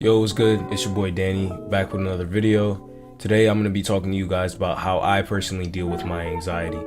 Yo, what's good? It's your boy Danny, back with another video. Today I'm going to be talking to you guys about how I personally deal with my anxiety.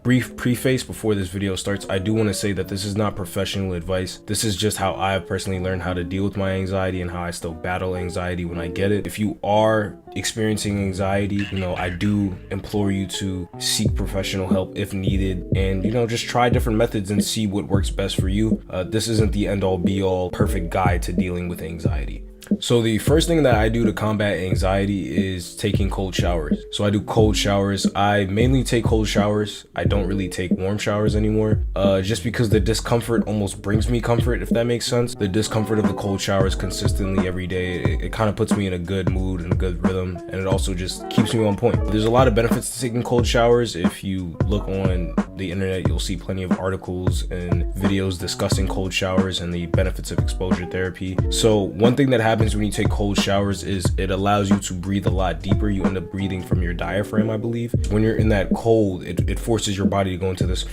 Brief preface before this video starts, I do want to say that this is not professional advice. This is just how I have personally learned how to deal with my anxiety and how I still battle anxiety when I get it. If you are experiencing anxiety, I do implore you to seek professional help if needed, and just try different methods and see what works best for you. This isn't the end all be all perfect guide to dealing with anxiety. So the first thing that I do to combat anxiety is taking cold showers. So I do cold showers. I mainly take cold showers. I don't really take warm showers anymore, just because the discomfort almost brings me comfort, if that makes sense. The discomfort of the cold showers consistently every day, it kind of puts me in a good mood and a good rhythm, and it also just keeps me on point. There's a lot of benefits to taking cold showers. If you look on the internet, you'll see plenty of articles and videos discussing cold showers and the benefits of exposure therapy. So one thing that happens when you take cold showers is it allows you to breathe a lot deeper. You end up breathing from your diaphragm, I believe. When you're in that cold, it forces your body to go into this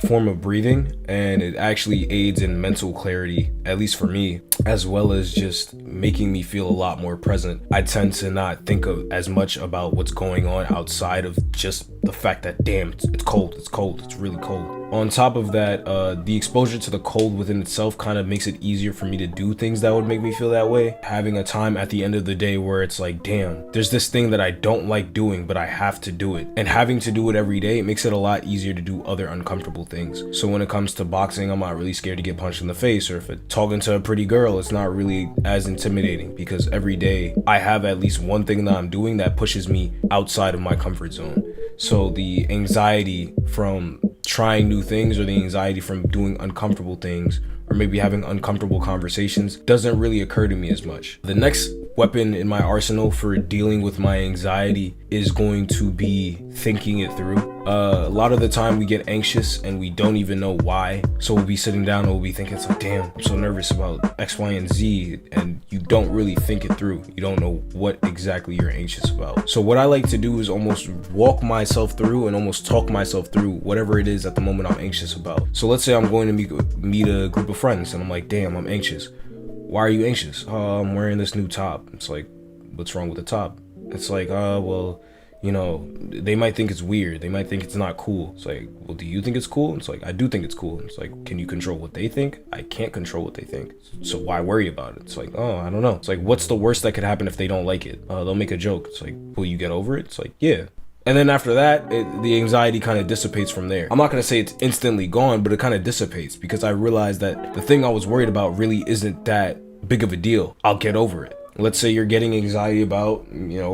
form of breathing, and it actually aids in mental clarity, at least for me, as well as just making me feel a lot more present. I tend to not think of as much about what's going on outside of just the fact that damn, it's cold, it's really cold. On top of that, the exposure to the cold within itself kind of makes it easier for me to do things that would make me feel that way. Having a time at the end of the day where it's like, damn, there's this thing that I don't like doing, but I have to do it. And having to do it every day, it makes it a lot easier to do other uncomfortable things. So when it comes to boxing, I'm not really scared to get punched in the face, or if it's talking to a pretty girl, it's not really as intimidating, because every day I have at least one thing that I'm doing that pushes me outside of my comfort zone. So the anxiety from trying new things, or the anxiety from doing uncomfortable things, or maybe having uncomfortable conversations, doesn't really occur to me as much. The next weapon in my arsenal for dealing with my anxiety is going to be thinking it through. A lot of the time we get anxious and we don't even know why. So we'll be sitting down and we'll be thinking, it's like, damn, I'm so nervous about X, Y, and Z. And you don't really think it through. You don't know what exactly you're anxious about. So what I like to do is almost walk myself through and almost talk myself through whatever it is at the moment I'm anxious about. So let's say I'm going to meet a group of friends and I'm like, damn, I'm anxious. Why are you anxious? I'm wearing this new top. It's like, what's wrong with the top? It's like, well, they might think it's weird. They might think it's not cool. It's like, well, do you think it's cool? It's like, I do think it's cool. It's like, can you control what they think? I can't control what they think. So why worry about it? It's like, oh, I don't know. It's like, what's the worst that could happen if they don't like it? They'll make a joke. It's like, will you get over it? It's like, yeah. And then after that, the anxiety kind of dissipates from there. I'm not going to say it's instantly gone, but it kind of dissipates, because I realized that the thing I was worried about really isn't that big of a deal. I'll get over it. Let's say you're getting anxiety about,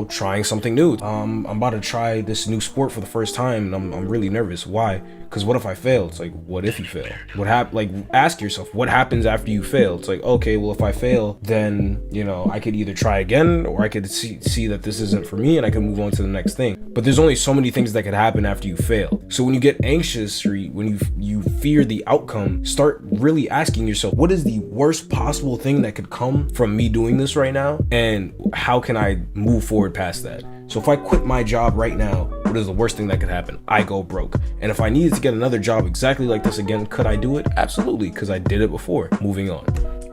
trying something new. I'm about to try this new sport for the first time, and I'm really nervous. Why? Because what if I fail? It's like, what if you fail? Ask yourself, what happens after you fail? It's like, okay, well, if I fail, then, I could either try again, or I could see that this isn't for me, and I can move on to the next thing. But there's only so many things that could happen after you fail. So when you get anxious, or when you fear the outcome, start really asking yourself, what is the worst possible thing that could come from me doing this right now? And how can I move forward past that? So if I quit my job right now, what is the worst thing that could happen? I go broke. And if I needed to get another job exactly like this again, could I do it? Absolutely, because I did it before. Moving on.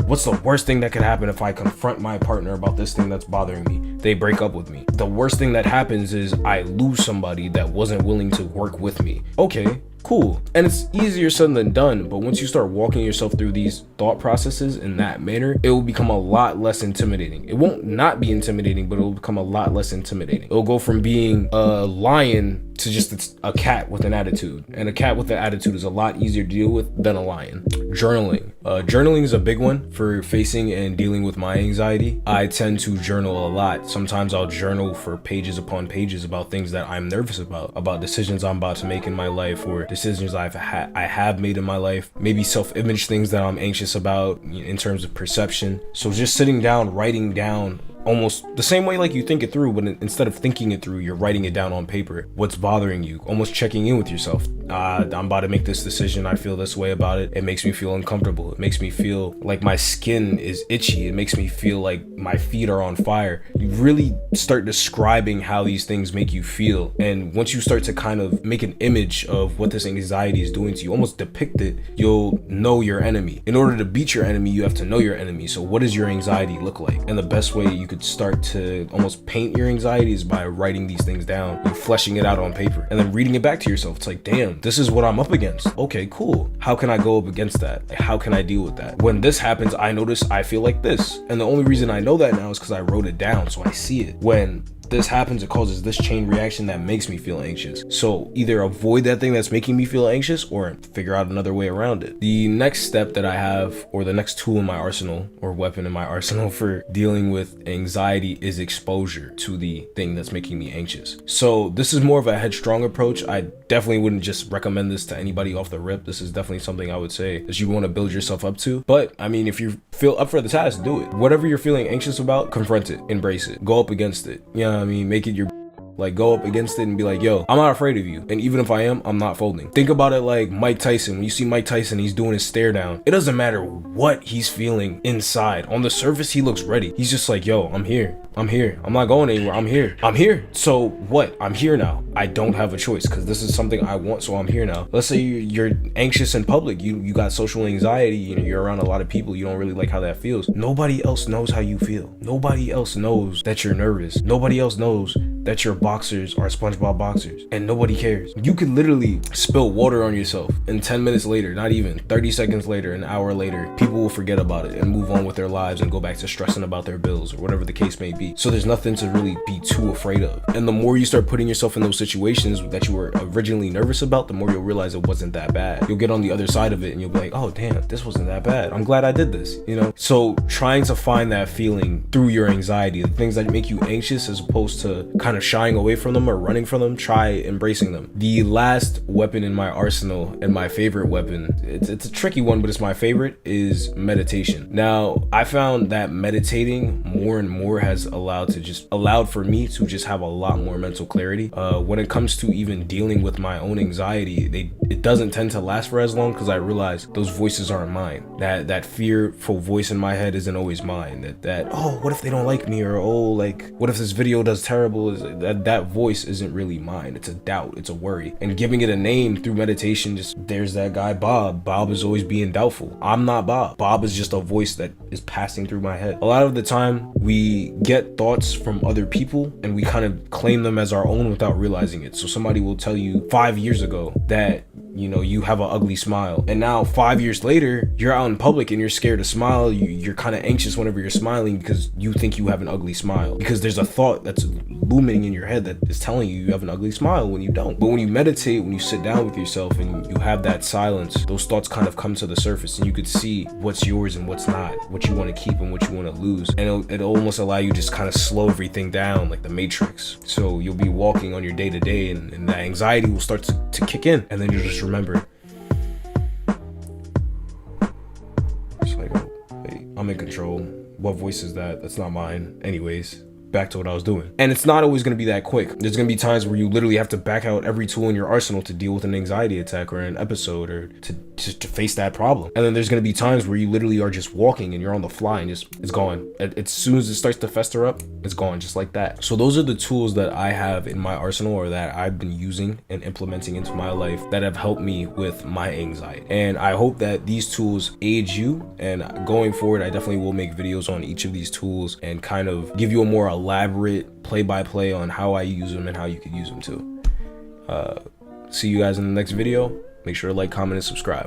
What's the worst thing that could happen if I confront my partner about this thing that's bothering me? They break up with me. The worst thing that happens is I lose somebody that wasn't willing to work with me. Okay, cool. And it's easier said than done, but once you start walking yourself through these thought processes in that manner, it will become a lot less intimidating. It won't not be intimidating, but it will become a lot less intimidating. It'll go from being a lion to just a cat with an attitude. And a cat with an attitude is a lot easier to deal with than a lion. Journaling. Journaling is a big one for facing and dealing with my anxiety. I tend to journal a lot. Sometimes I'll journal for pages upon pages about things that I'm nervous about decisions I'm about to make in my life, or decisions I have made in my life, maybe self-image things that I'm anxious about in terms of perception. So just sitting down, writing down almost the same way like you think it through, but instead of thinking it through, you're writing it down on paper. What's bothering you? Almost checking in with yourself. I'm about to make this decision. I feel this way about it. It makes me feel uncomfortable. It makes me feel like my skin is itchy. It makes me feel like my feet are on fire. You really start describing how these things make you feel. And once you start to kind of make an image of what this anxiety is doing to you, almost depict it, you'll know your enemy. In order to beat your enemy, you have to know your enemy. So what does your anxiety look like? And the best way you could start to almost paint your anxiety is by writing these things down and fleshing it out on paper and then reading it back to yourself. It's like, damn, this is what I'm up against. Okay, cool. How can I go up against that? Like, how can I deal with that? When this happens, I notice I feel like this. And the only reason I know that now is because I wrote it down, so I see it. When this happens, it causes this chain reaction that makes me feel anxious. So either avoid that thing that's making me feel anxious or figure out another way around it. The next step that I have, or the next tool in my arsenal or weapon in my arsenal for dealing with anxiety, is exposure to the thing that's making me anxious. So this is more of a headstrong approach. I definitely wouldn't just recommend this to anybody off the rip. This is definitely something I would say that you want to build yourself up to. But I mean, if you feel up for the task, do it. Whatever you're feeling anxious about, confront it, embrace it, go up against it. You know what I mean? Make it your, like, go up against it and be like, yo, I'm not afraid of you. And even if I am, I'm not folding. Think about it like Mike Tyson. When you see Mike Tyson, he's doing his stare down. It doesn't matter what he's feeling inside. On the surface, he looks ready. He's just like, yo, I'm here. I'm here. I'm not going anywhere. I'm here. I'm here. So what? I'm here now. I don't have a choice because this is something I want, so I'm here now. Let's say you're anxious in public. You got social anxiety. You know, you're around a lot of people. You don't really like how that feels. Nobody else knows how you feel. Nobody else knows that you're nervous. Nobody else knows that your boxers are SpongeBob boxers, and nobody cares. You could literally spill water on yourself, and 10 minutes later, not even 30 seconds later, an hour later, people will forget about it and move on with their lives and go back to stressing about their bills or whatever the case may be. So there's nothing to really be too afraid of. And the more you start putting yourself in those situations that you were originally nervous about, the more you'll realize it wasn't that bad. You'll get on the other side of it and you'll be like, oh damn, this wasn't that bad. I'm glad I did this, you know? So trying to find that feeling through your anxiety, the things that make you anxious, as opposed to kind of shying away from them or running from them, try embracing them. The last weapon in my arsenal, and my favorite weapon, it's a tricky one, but it's my favorite, is meditation. Now, I found that meditating more and more has allowed for me to just have a lot more mental clarity. When it comes to even dealing with my own anxiety, it doesn't tend to last for as long, because I realize those voices aren't mine. That fearful voice in my head isn't always mine. That oh, what if they don't like me? Or oh, like, what if this video does terrible? That voice isn't really mine. It's a doubt, it's a worry. And giving it a name through meditation, just, there's that guy Bob. Bob is always being doubtful. I'm not Bob. Bob is just a voice that is passing through my head. A lot of the time we get thoughts from other people and we kind of claim them as our own without realizing it. So somebody will tell you 5 years ago that, you know, you have an ugly smile, and now 5 years later you're out in public and you're scared to smile. You're kind of anxious whenever you're smiling because you think you have an ugly smile, because there's a thought that's looming in your head that is telling you have an ugly smile when you don't. But when you meditate, when you sit down with yourself and you have that silence, those thoughts kind of come to the surface and you could see what's yours and what's not, what you want to keep and what you want to lose. And it'll almost allow you to just kind of slow everything down like the Matrix. So you'll be walking on your day to day and that anxiety will start to kick in, and then you just remember, it's like, oh, hey, I'm in control. What voice is that? That's not mine. Anyways, back to what I was doing. And it's not always going to be that quick. There's going to be times where you literally have to back out every tool in your arsenal to deal with an anxiety attack or an episode, or to face that problem. And then there's going to be times where you literally are just walking and you're on the fly and just, it's gone. As soon as it starts to fester up, it's gone, just like that. So those are the tools that I have in my arsenal, or that I've been using and implementing into my life, that have helped me with my anxiety. And I hope that these tools aid you. And going forward, I definitely will make videos on each of these tools and kind of give you a more elaborate play-by-play on how I use them and how you could use them too. See you guys in the next video. Make sure to like, comment, and subscribe.